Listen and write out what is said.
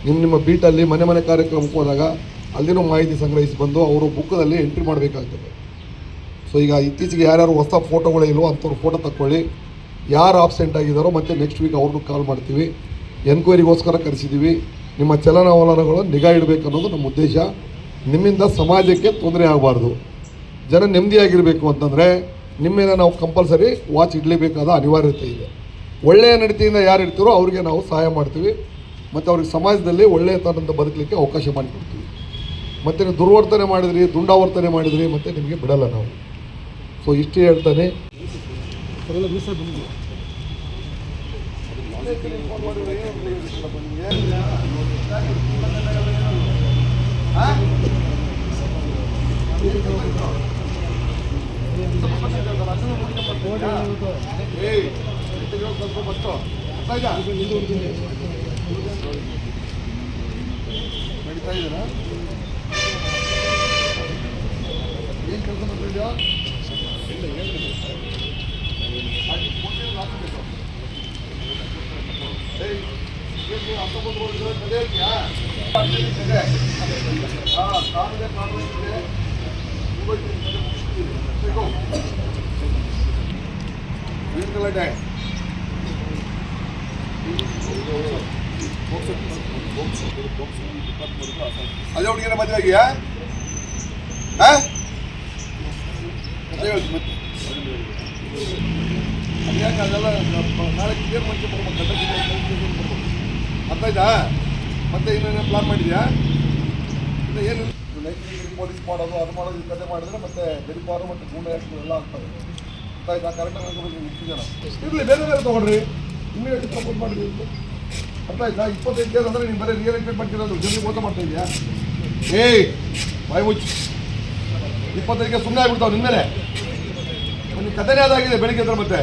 ನಿಮ್ಮ ಬೀಟಲ್ಲಿ ಮನೆ ಮನೆ ಕಾರ್ಯಕ್ರಮಕ್ಕೆ ಹೋದಾಗ ಅಲ್ಲಿನೂ ಮಾಹಿತಿ ಸಂಗ್ರಹಿಸಿ ಬಂದು ಅವರು ಬುಕ್ಕದಲ್ಲಿ ಎಂಟ್ರಿ ಮಾಡಬೇಕಾಗ್ತದೆ. ಸೊ ಈಗ ಇತ್ತೀಚೆಗೆ ಯಾರ್ಯಾರು ಹೊಸ ಫೋಟೋಗಳೇ ಇಲ್ವೋ ಅಂಥವ್ರು ಫೋಟೋ ತಕ್ಕೊಳ್ಳಿ. ಯಾರು ಆಬ್ಸೆಂಟ್ ಆಗಿದ್ದಾರೋ ಮತ್ತು ನೆಕ್ಸ್ಟ್ ವೀಕ್ ಅವ್ರನ್ನೂ ಕಾಲ್ ಮಾಡ್ತೀವಿ. ಎನ್ಕ್ವೈರಿಗೋಸ್ಕರ ಕರೆಸಿದ್ದೀವಿ. ನಿಮ್ಮ ಚಲನವಲನಗಳು ನಿಗಾ ಇಡಬೇಕು ಅನ್ನೋದು ನಮ್ಮ ಉದ್ದೇಶ. ನಿಮ್ಮಿಂದ ಸಮಾಜಕ್ಕೆ ತೊಂದರೆ ಆಗಬಾರ್ದು, ಜನ ನೆಮ್ಮದಿಯಾಗಿರಬೇಕು ಅಂತಂದರೆ ನಿಮ್ಮ ಮೇಲೆ ನಾವು ಕಂಪಲ್ಸರಿ ವಾಚ್ ಇಡಲೇಬೇಕಾದ ಅನಿವಾರ್ಯತೆ ಇದೆ. ಒಳ್ಳೆಯ ನಡತೆಯಿಂದ ಯಾರು ಇರ್ತೀರೋ ಅವ್ರಿಗೆ ನಾವು ಸಹಾಯ ಮಾಡ್ತೀವಿ ಮತ್ತು ಅವ್ರಿಗೆ ಸಮಾಜದಲ್ಲಿ ಒಳ್ಳೆಯ ತನದಿಂದ ಬದುಕಲಿಕ್ಕೆ ಅವಕಾಶ ಮಾಡಿಕೊಡ್ತೀವಿ. ಮತ್ತು ನೀವು ದುರ್ವರ್ತನೆ ಮಾಡಿದ್ರಿ, ದುಂಡಾವರ್ತನೆ ಮಾಡಿದ್ರಿ ಮತ್ತು ನಿಮಗೆ ಬಿಡಲ್ಲ ನಾವು. ಸೊ ಇಷ್ಟೇ ಹೇಳ್ತಾನೆ. ಏನು ಕೆಲಸ ಮಾಡ್ತಿದ್ಯಾ? ಅದೇ ಹುಡುಗಿನ ಮದುವೆ ಆಗಿಯಾ? ಅದ್ಯಾಕೆ ಅದೆಲ್ಲ ನಾಳೆ ಕ್ಲಿಯರ್ ಮುಂಚೆ ಬರ್ಬೇಕು. ಅರ್ಥ ಆಯ್ತಾ? ಮತ್ತೆ ಇನ್ನೇನು ಪ್ಲಾನ್ ಮಾಡಿದ್ಯಾ? ಇಲ್ಲ ಏನು ಪೊಲೀಸ್ ಮಾಡೋದು ಅದು ಮಾಡೋದು ಈ ಕತೆ ಮಾಡಿದ್ರೆ ಮತ್ತೆ ಗಡಿಪಾರು ಮತ್ತು ಗೂಂಡ ಹಾಕಿ ಎಲ್ಲ ಆಗ್ತದೆ. ಅರ್ಥ ಆಯ್ತಾ? ಕರೆಕ್ಟಾಗಿ ಇಷ್ಟು ಜನ ಇರಲಿ, ಬೇರೆ ಬೇರೆ ತೊಗೊಂಡ್ರಿ, ಇಮ್ಮಿಡಿಯೇಟ್ ಸಪೋರ್ಟ್ ಮಾಡಿದ್ವಿ. ಅರ್ಥ ಆಯ್ತಾ? 25 ಡೇಸ್ ಅಂದರೆ ನೀನು ಬರೀ ರಿಯಲ್ ಎಸ್ಟೇಟ್ ಮಾಡ್ತಿರೋದು ಜಲ್ದಿ ಮೋಸ ಮಾಡ್ತಾ ಇದೆಯಾ? ಬಾಯ್ ಮುಚ್ಚು. 25ಗೆ ಸುಮ್ಮನೆ ಆಗ್ಬಿಡ್ತಾವೆ ನಿನ್ಮೇಲೆ. ಒಂದು ಕಥೆನೇ ಅದಾಗಿದೆ ಬೆಳಿಗ್ಗೆ ಅಂದ್ರೆ ಮತ್ತೆ